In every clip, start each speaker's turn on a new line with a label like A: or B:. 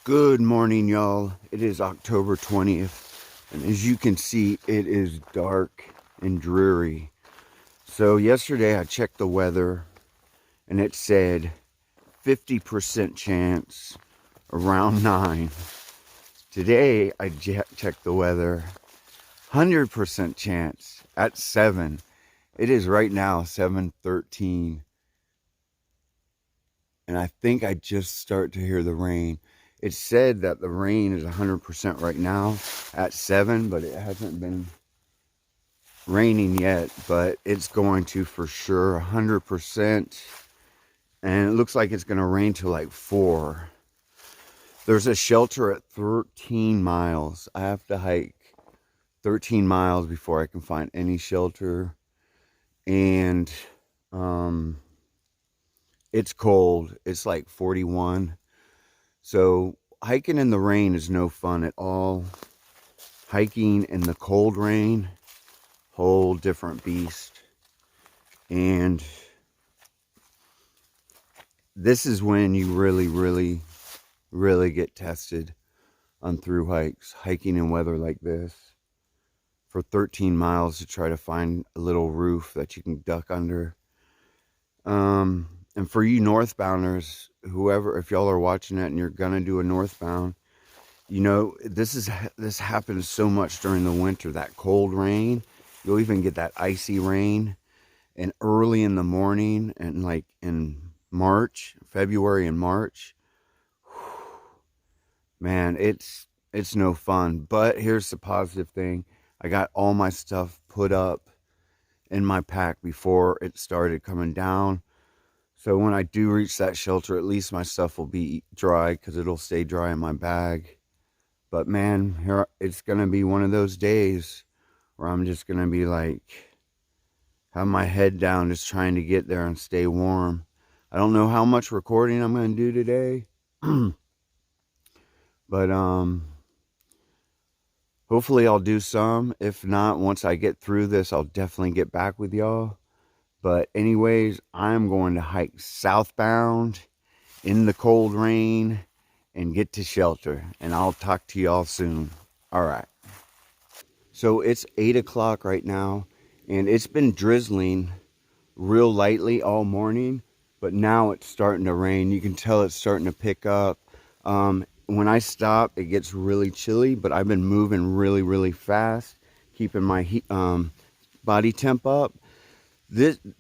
A: Good morning, y'all. It is October 20th, and as you can see, it is dark and dreary. So yesterday I checked the weather, and it said 50% chance around 9. Today I checked the weather, 100% chance at 7. It is right now 7:13, and I think I just start to hear the rain. It said that the rain is 100% right now at 7, but it hasn't been raining yet, but it's going to for sure 100%. And it looks like it's going to rain till like 4. There's a shelter at 13 miles. I have to hike 13 miles before I can find any shelter. And it's cold. It's like 41. So hiking in the rain is no fun at all. Hiking in the cold rain, whole different beast. And this is when you really get tested on through hikes. Hiking in weather like this for 13 miles to try to find a little roof that you can duck under. And for you northbounders, whoever, if y'all are watching it and you're gonna do a northbound, you know, this happens so much during the winter, that cold rain. You'll even get that icy rain, and early in the morning, and like in March, February and March, man, it's no fun. But here's the positive thing. I got all my stuff put up in my pack before it started coming down. So when I do reach that shelter, at least my stuff will be dry, because it'll stay dry in my bag. But man, here it's going to be one of those days where I'm just going to be like, have my head down, just trying to get there and stay warm. I don't know how much recording I'm going to do today. But hopefully I'll do some. If not, once I get through this, I'll definitely get back with y'all. But anyways, I'm going to hike southbound in the cold rain and get to shelter. And I'll talk to y'all soon. All right. So it's 8 o'clock right now, and it's been drizzling real lightly all morning, but now it's starting to rain. You can tell it's starting to pick up. When I stop, it gets really chilly, but I've been moving really fast, keeping my heat, body temp up.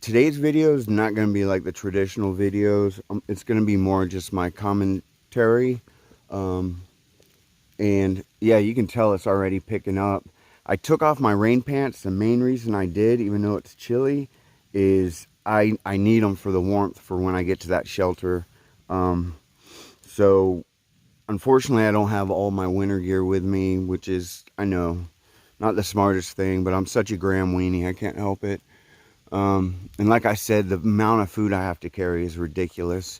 A: Today's video is not going to be like the traditional videos. It's going to be more just my commentary. And yeah, you can tell it's already picking up. I took off my rain pants. The main reason I did, even though it's chilly, is I need them for the warmth for when I get to that shelter. So unfortunately I don't have all my winter gear with me, which is, I know, not the smartest thing, but I'm such a gram weenie, I can't help it. And like I said, the amount of food I have to carry is ridiculous.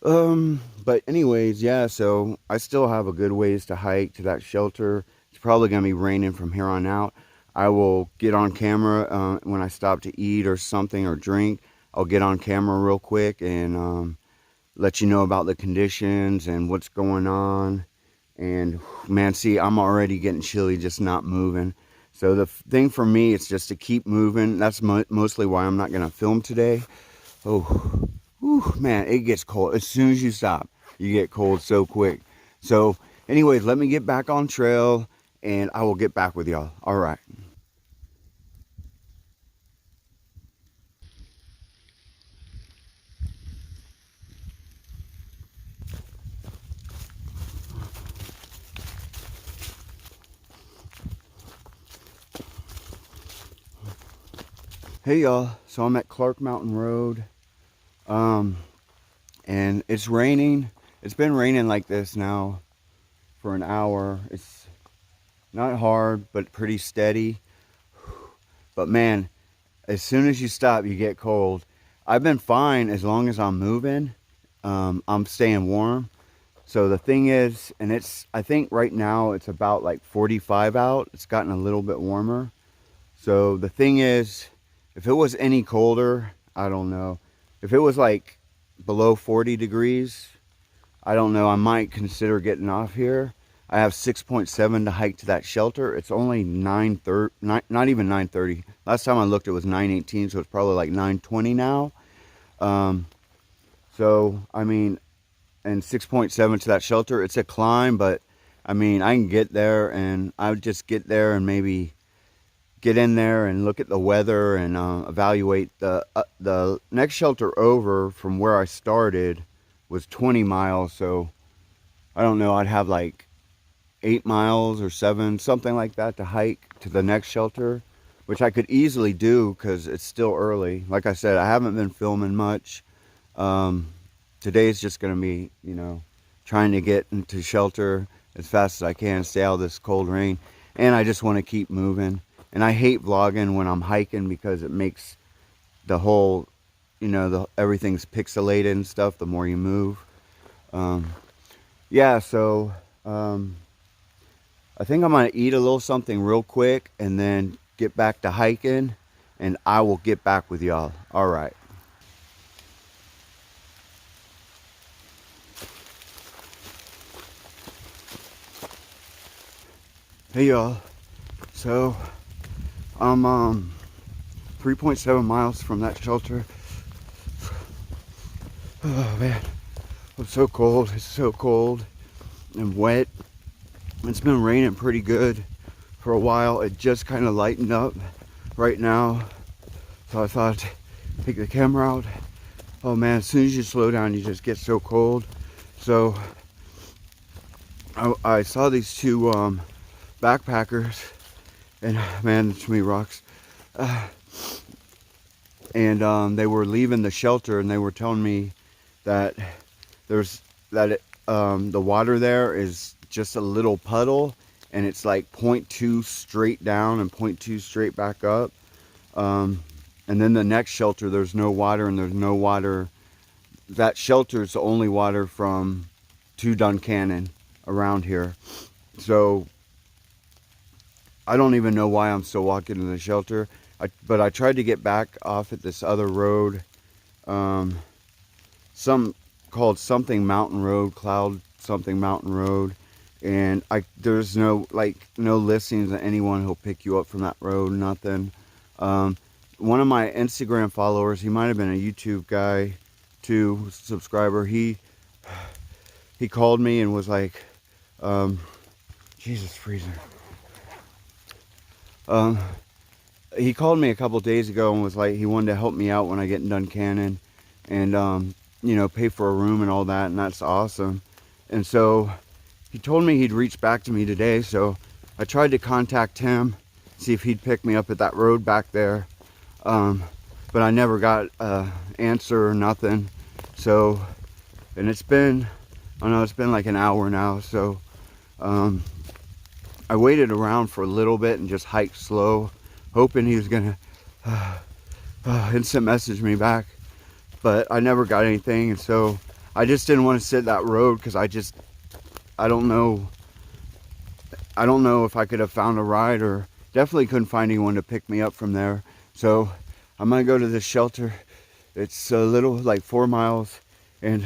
A: But anyways, yeah, so I still have a good ways to hike to that shelter. It's probably going to be raining from here on out. I will get on camera when I stop to eat or something or drink. I'll get on camera real quick and let you know about the conditions and what's going on. And man, see, I'm already getting chilly just not moving. So the thing for me is just to keep moving. That's mostly why I'm not going to film today. Oh, whew, man, it gets cold. As soon as you stop, you get cold so quick. So anyways, let me get back on trail and I will get back with y'all. All right. Hey y'all, so I'm at Clark Mountain Road, and it's raining. It's been raining like this now for an hour. It's not hard, but pretty steady. But man, as soon as you stop, you get cold. I've been fine as long as I'm moving. I'm staying warm. So the thing is, and I think right now it's about like 45 out. It's gotten a little bit warmer. So the thing is, if it was any colder, I don't know. If it was like below 40 degrees, I don't know, I might consider getting off here. I have 6.7 to hike to that shelter. It's only 9:30, not even 9:30. Last time I looked, it was 9:18, so it's probably like 9:20 now. Um, so, I mean, and 6.7 to that shelter, it's a climb, but I mean, I can get there, and I would just get there and maybe get in there and look at the weather and evaluate the next shelter over from where I started was 20 miles. So I don't know, I'd have like 8 miles or 7, something like that, to hike to the next shelter, which I could easily do because it's still early. Like I said, I haven't been filming much. Today's just going to be, trying to get into shelter as fast as I can, stay out of this cold rain. And I just want to keep moving. And I hate vlogging when I'm hiking because it makes the whole, everything's pixelated and stuff the more you move. Yeah, so I think I'm going to eat a little something real quick and then get back to hiking, and I will get back with y'all. All right. Hey y'all. So I'm 3.7 miles from that shelter. Oh man, I'm so cold. It's so cold and wet. It's been raining pretty good for a while. It just kind of lightened up right now. So I thought I'd take the camera out. Oh man, as soon as you slow down, you just get so cold. So I saw these two backpackers, and man, too many rocks. And they were leaving the shelter, and they were telling me that the water there is just a little puddle, and it's like 0.2 straight down and 0.2 straight back up. And then the next shelter, there's no water, and there's no water. That shelter is the only water from to Duncannon around here. So I don't even know why I'm still walking in the shelter. But I tried to get back off at this other road, called something Mountain Road, Cloud something Mountain Road, and there's no listings that anyone who'll pick you up from that road, nothing. One of my Instagram followers, he might have been a YouTube guy too, subscriber, he called me and was like, Jesus, freezing. He called me a couple days ago and was like, he wanted to help me out when I get in Duncannon and, pay for a room and all that. And that's awesome. And so he told me he'd reach back to me today. So I tried to contact him, see if he'd pick me up at that road back there. But I never got an answer or nothing. So, and it's been like an hour now. So, I waited around for a little bit and just hiked slow, hoping he was gonna instant message me back, but I never got anything. And so I just didn't want to sit that road because I don't know if I could have found a ride, or definitely couldn't find anyone to pick me up from there. So I'm gonna go to this shelter. It's a little, like 4 miles, and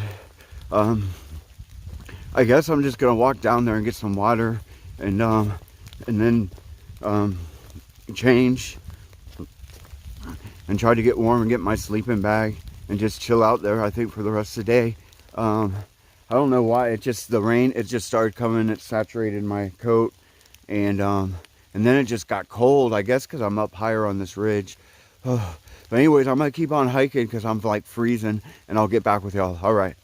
A: I guess I'm just gonna walk down there and get some water, and then change and try to get warm and get my sleeping bag and just chill out there, I think, for the rest of the day. I don't know why, the rain, it just started coming, it saturated my coat, and then it just got cold, I guess because I'm up higher on this ridge. But anyways, I'm gonna keep on hiking because I'm like freezing, and I'll get back with y'all. All right.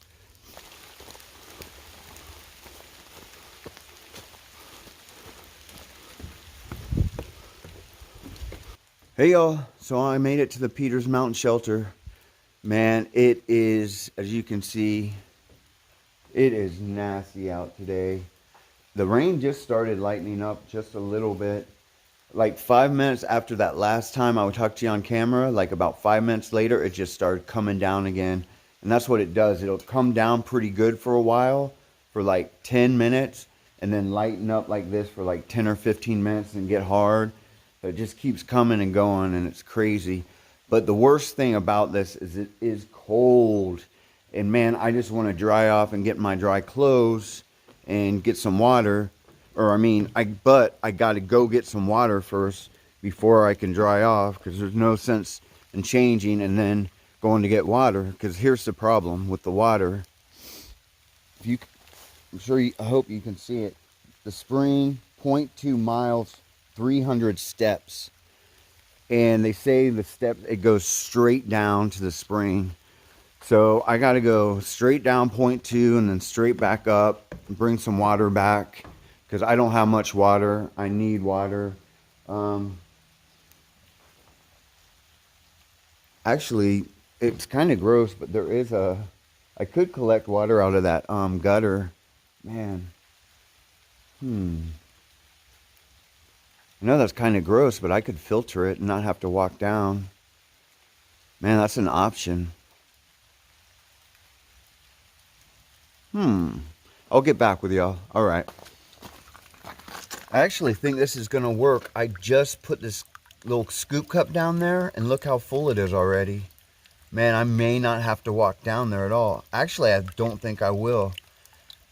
A: Hey y'all, so I made it to the Peters Mountain Shelter. Man, it is, as you can see, it is nasty out today. The rain just started lightening up just a little bit. Like 5 minutes after that last time I would talk to you on camera, like about 5 minutes later, it just started coming down again. And that's what it does. It'll come down pretty good for a while, for like 10 minutes, and then lighten up like this for like 10 or 15 minutes and get hard. It just keeps coming and going, and it's crazy. But the worst thing about this is it is cold. And man, I just want to dry off and get my dry clothes and get some water. Or but I got to go get some water first before I can dry off, because there's no sense in changing and then going to get water. Because here's the problem with the water. If you, I hope you can see it. The spring, 0.2 miles, 300 steps. And they say the steps, it goes straight down to the spring. So I got to go straight down 0.2 and then straight back up and bring some water back, because I don't have much water. I need water. Actually, it's kind of gross, but there is I could collect water out of that gutter. Man. I know that's kind of gross, but I could filter it and not have to walk down. Man, that's an option. I'll get back with y'all. All right. I actually think this is going to work. I just put this little scoop cup down there, and look how full it is already. Man, I may not have to walk down there at all. Actually, I don't think I will.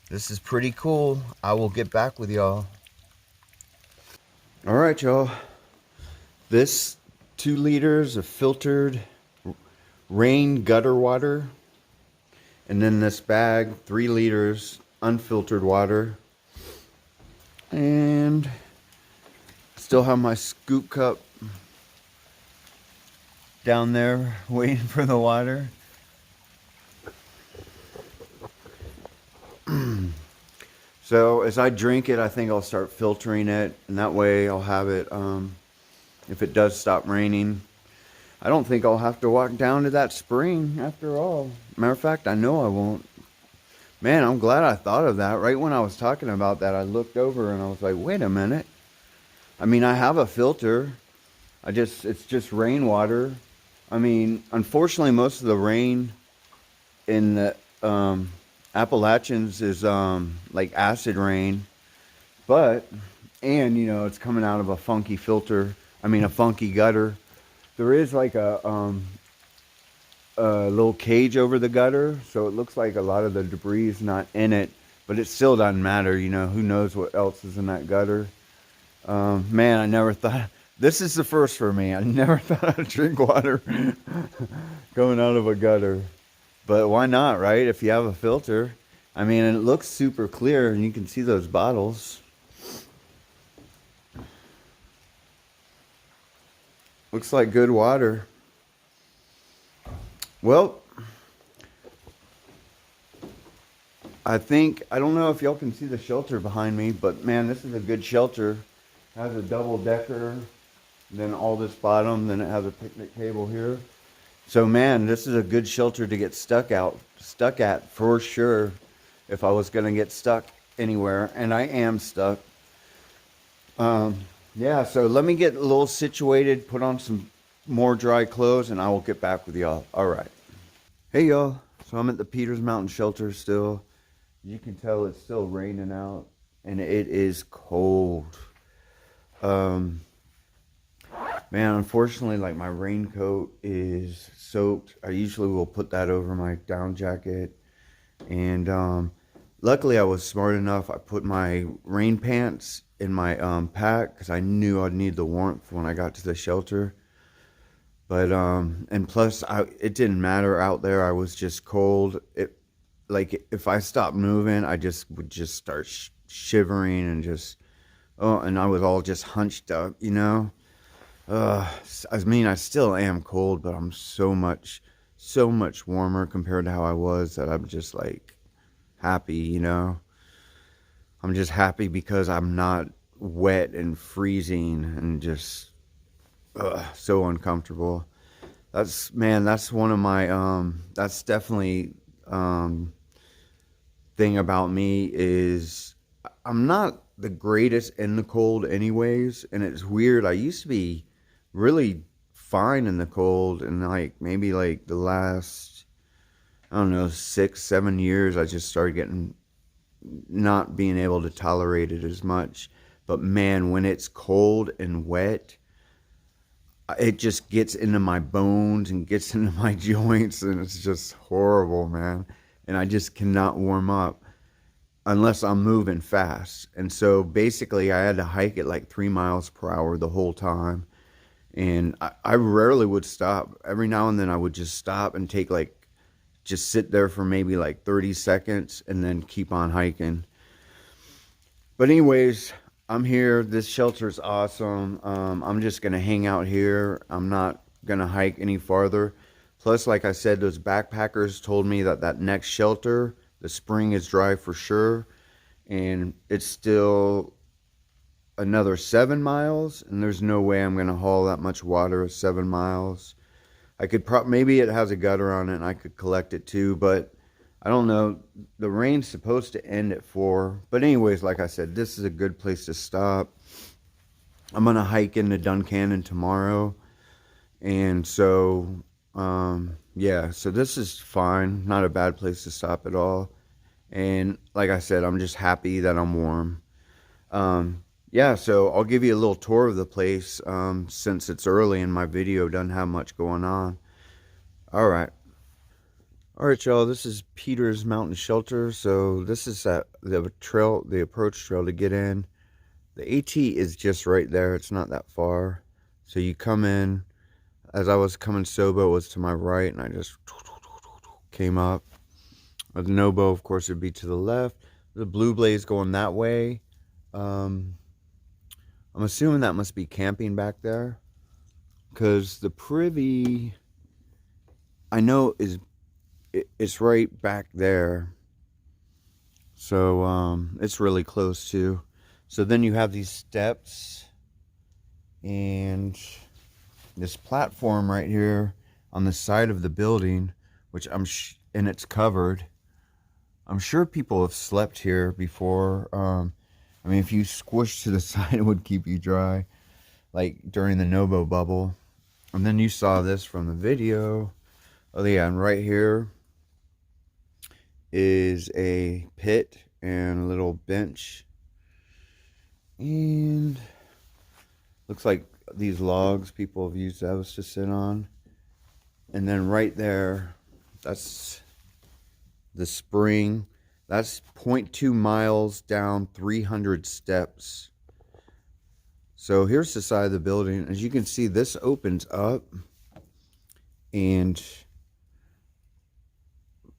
A: This is pretty cool. I will get back with y'all. All right, y'all. This 2 liters of filtered rain gutter water. And then this bag, 3 liters unfiltered water. And still have my scoop cup down there waiting for the water. So as I drink it, I think I'll start filtering it, and that way I'll have it, if it does stop raining. I don't think I'll have to walk down to that spring after all. Matter of fact, I know I won't. Man, I'm glad I thought of that. Right when I was talking about that, I looked over and I was like, wait a minute. I mean, I have a filter. It's just rainwater. I mean, unfortunately, most of the rain in the Appalachians is like acid rain. And it's coming out of a funky filter. A funky gutter. There is like a little cage over the gutter, so it looks like a lot of the debris is not in it, but it still doesn't matter. Who knows what else is in that gutter. Man, I never thought, this is the first for me. I never thought I'd drink water going out of a gutter, but why not, right? If you have a filter. And it looks super clear, and you can see those bottles. Looks like good water. Well, I don't know if y'all can see the shelter behind me, but man, this is a good shelter. It has a double decker, then all this bottom, then it has a picnic table here. So man, this is a good shelter to get stuck at for sure, if I was going to get stuck anywhere, and I am stuck. Yeah, so let me get a little situated, put on some more dry clothes, and I will get back with y'all. All right. Hey, y'all. So I'm at the Peters Mountain Shelter still. You can tell it's still raining out, and it is cold. Man, unfortunately, like, my raincoat is soaked. I usually will put that over my down jacket. And luckily, I was smart enough. I put my rain pants in my pack, because I knew I'd need the warmth when I got to the shelter. But and plus, it didn't matter out there. I was just cold. If I stopped moving, I would just start shivering and and I was all just hunched up, I still am cold, but I'm so much warmer compared to how I was, that I'm just like happy, I'm just happy because I'm not wet and freezing and just so uncomfortable. That's one of my that's definitely thing about me is I'm not the greatest in the cold anyways, and it's weird. I used to be really fine in the cold, and maybe the last, I don't know, 6-7 years, I just started getting not being able to tolerate it as much. But man, when it's cold and wet, it just gets into my bones and gets into my joints, and it's just horrible, man. And I just cannot warm up unless I'm moving fast. And so basically I had to hike at like 3 miles per hour the whole time. And I rarely would stop. Every now and then I would just stop and take like, just sit there for maybe like 30 seconds and then keep on hiking. But anyways, I'm here. This shelter's awesome. I'm just going to hang out here. I'm not going to hike any farther. Plus, like I said, those backpackers told me that that next shelter, the spring is dry for sure. And it's still another 7 miles. And there's no way I'm going to haul that much water 7 miles. I could maybe it has a gutter on it and I could collect it too. But I don't know. The rain's supposed to end at 4. But anyways, like I said, this is a good place to stop. I'm going to hike into Duncannon tomorrow. And so, yeah, so this is fine. Not a bad place to stop at all. And like I said, I'm just happy that I'm warm. Yeah, so I'll give you a little tour of the place since it's early and my video doesn't have much going on. All right. All right, y'all, this is Peter's Mountain Shelter. So this is the trail, the approach trail to get in. The AT is just right there. It's not that far. So you come in. As I was coming, Sobo was to my right, and I just came up. The Nobo, of course, would be to the left. The Blue Blaze going that way. I'm assuming that must be camping back there, because the Privy, I know, it's right back there. So it's really close too. So then you have these steps and this platform right here on the side of the building, which and it's covered. I'm sure people have slept here before. I mean, if you squish to the side, it would keep you dry, like during the Nobo bubble. And then you saw this from the video. Oh yeah, and right here is a pit and a little bench. And looks like these logs, people have used those to sit on. And then right there, that's the spring. That's 0.2 miles down 300 steps. So here's the side of the building. As you can see, this opens up,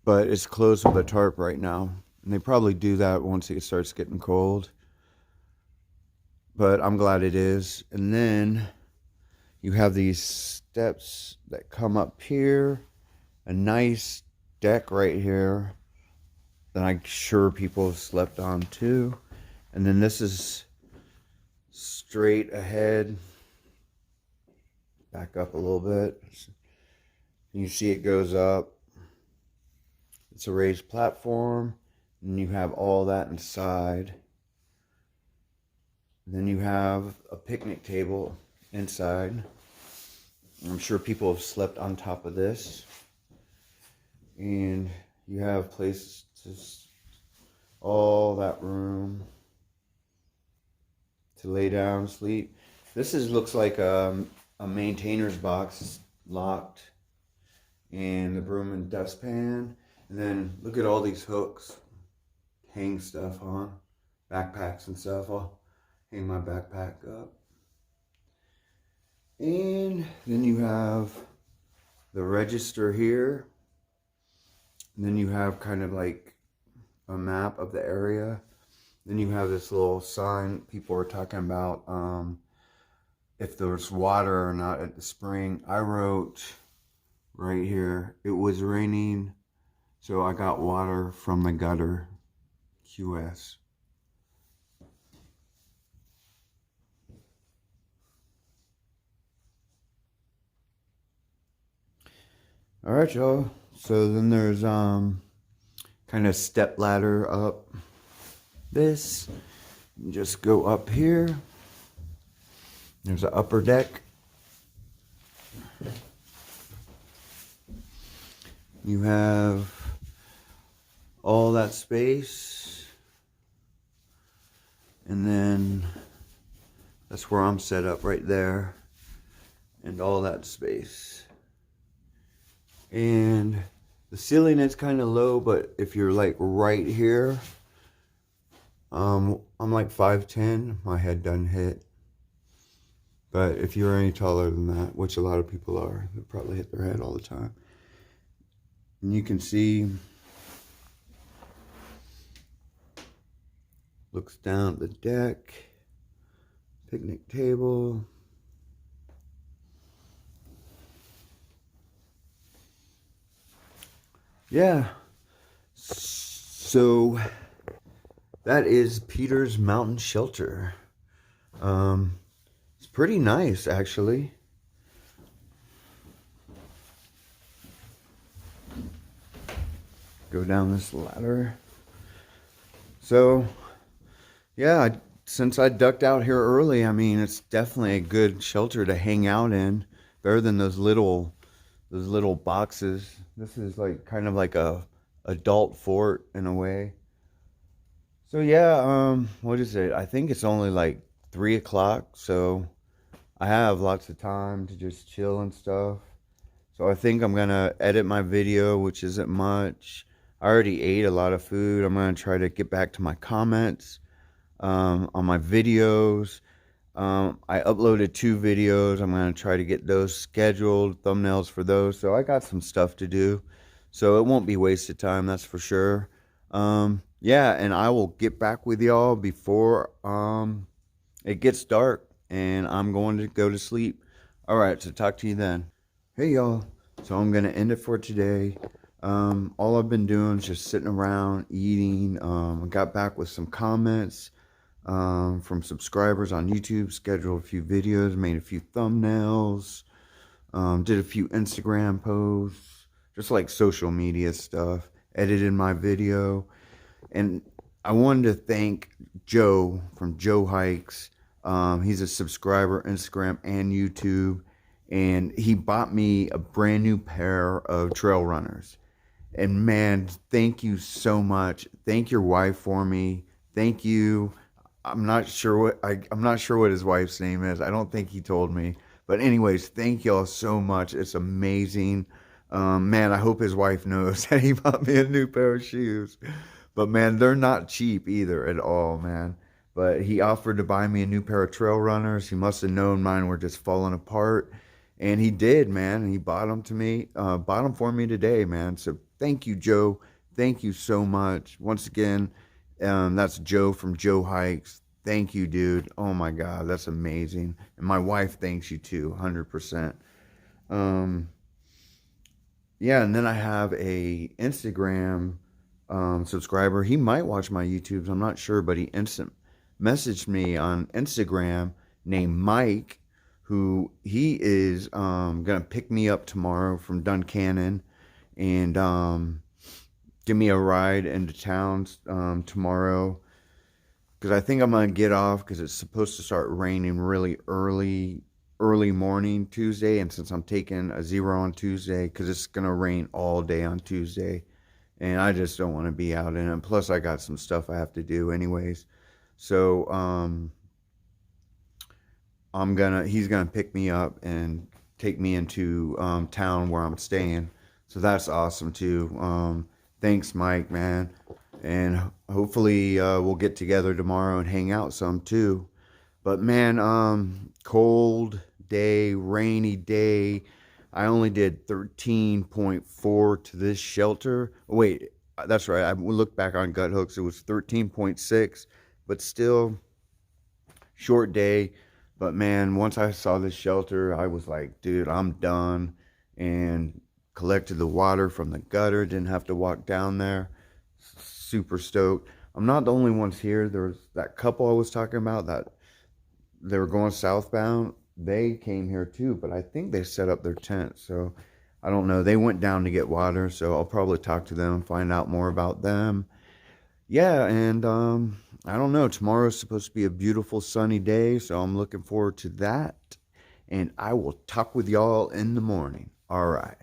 A: but it's closed with a tarp right now. And they probably do that once it starts getting cold. But I'm glad it is. And then you have these steps that come up here. A nice deck right here that I'm sure people have slept on too. And then this is straight ahead. Back up a little bit. You see it goes up. It's a raised platform. And you have all that inside. Then you have a picnic table inside. I'm sure people have slept on top of this. And you have places to, all that room to lay down, sleep. This looks like a maintainer's box. It's locked. And the broom and dustpan. And then look at all these hooks. Hang stuff on. Backpacks and stuff. I'll hang my backpack up. And then you have the register here. And then you have kind of like a map of the area. Then you have this little sign. People are talking about if there's water or not at the spring. I wrote right here, it was raining, so I got water from the gutter. QS. All right, y'all. So then there's kind of step ladder up this. You just go up here. There's an upper deck. You have all that space. And then that's where I'm set up right there. and all that space. And the ceiling is kind of low, but if you're like right here, I'm like 5'10", my head doesn't hit. But if you're any taller than that, which a lot of people are, they probably hit their head all the time. And you can see, looks down at the deck, picnic table. Yeah, so that is Peter's Mountain Shelter. It's pretty nice, actually. Go down this ladder. So, yeah, since I ducked out here early, I mean, it's definitely a good shelter to hang out in. Better than those little boxes. This is like kind of like a adult fort in a way. So yeah, what is it? I think it's only like 3 o'clock, so I have lots of time to just chill and stuff. So I think I'm gonna edit my video, which isn't much. I already ate a lot of food. I'm gonna try to get back to my comments on my videos. I uploaded 2 videos. I'm going to try to get those scheduled, thumbnails for those. So I got some stuff to do. So it won't be wasted time, that's for sure. Yeah, and I will get back with y'all before it gets dark and I'm going to go to sleep. All right, so talk to you then. Hey, y'all. So I'm going to end it for today. All I've been doing is just sitting around, eating. I got back with some comments from subscribers on YouTube, scheduled a few videos, made a few thumbnails, did a few Instagram posts, just like social media stuff, edited my video. And I wanted to thank Joe from Joe Hikes. He's a subscriber, Instagram and YouTube, and he bought me a brand new pair of trail runners. And man, thank you so much. Thank your wife for me. Thank you. I'm not sure what his wife's name is. I don't think he told me. But anyways, thank y'all so much. It's amazing. Man, I hope his wife knows that he bought me a new pair of shoes. But man, they're not cheap either at all, man. But he offered to buy me a new pair of trail runners. He must have known mine were just falling apart. And he did, man. And he bought them for me today, man. So thank you, Joe. Thank you so much. Once again, that's Joe from Joe Hikes. Thank you, dude. Oh my God, that's amazing. And my wife thanks you too, 100%. Yeah, and then I have a Instagram subscriber. He might watch my YouTubes, I'm not sure, but he instant messaged me on Instagram named Mike, who he is gonna pick me up tomorrow from Duncannon and give me a ride into town tomorrow, because I think I'm going to get off because it's supposed to start raining really early morning Tuesday. And since I'm taking a 0 on Tuesday, because it's going to rain all day on Tuesday, and I just don't want to be out in it. Plus, I got some stuff I have to do anyways. So he's gonna pick me up and take me into town where I'm staying. So that's awesome too. Thanks, Mike, man. And hopefully we'll get together tomorrow and hang out some too. But man, cold day, rainy day. I only did 13.4 to this shelter. Wait, that's right. I looked back on Gut Hooks. It was 13.6, but still short day. But man, once I saw this shelter, I was like, dude, I'm done. And collected the water from the gutter. Didn't have to walk down there. Super stoked. I'm not the only ones here. There was that couple I was talking about that they were going southbound. They came here too, but I think they set up their tent. So I don't know. They went down to get water. So I'll probably talk to them, find out more about them. Yeah, and I don't know. Tomorrow's supposed to be a beautiful sunny day, so I'm looking forward to that. And I will talk with y'all in the morning. All right.